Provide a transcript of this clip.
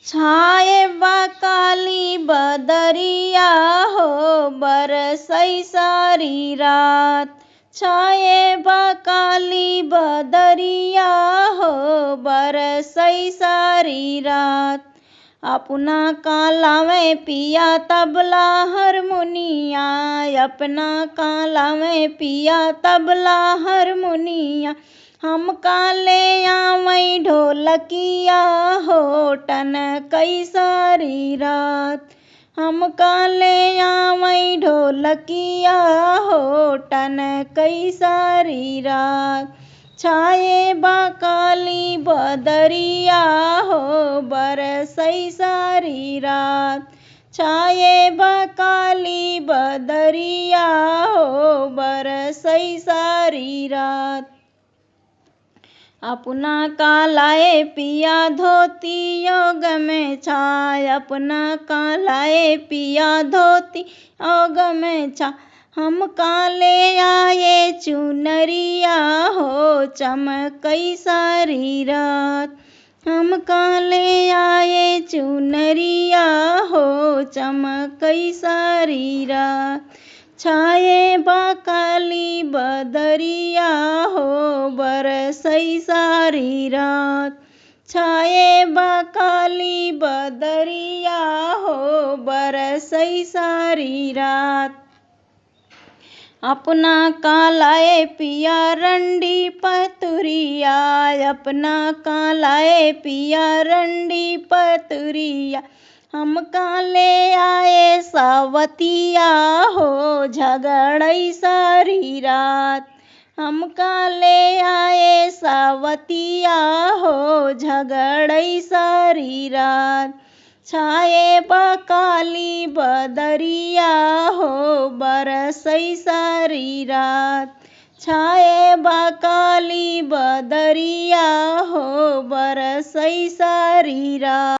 छाए बा काली बदरिया हो बरसई सारी रात। छाए बा काली बदरिया हो बरसई सारी रात। अपना काला में पिया तबला हारमोनिया, अपना काला में पिया तबला हारमोनिया। हम काले आवई ढोलकिया हो टनकई सारी रात। हम काले आवई ढोलकिया हो टनकई सारी रात। छाए बा काली बदरिया हो बरसई सारी रात। छाए बा काली बदरिया हो बरसई सारी रात। अपना कालाए पिया धोती योग में छाय, अपना कालाए पिया धोती योग में छा। हम काले आए चुनरिया हो चमकई सारी रात। हम काले आए चुनरिया हो चमकई सारी रात। छाए बा काली बदरिया हो बरसई सारी रात। छाए बा काली बदरिया हो बरसई सारी रात। अपना कालाए पिया रंडी पतुरिया, अपना कालाए पिया रंडी पतुरिया। हम काले आए सावतिया हो झगड़ई सारी रात। हम काले आए सावतिया हो झगड़ई सारी रात। छाए बा काली बदरिया हो बरसई सारी रात। छाए बा काली बदरिया हो बरसई सारी रात।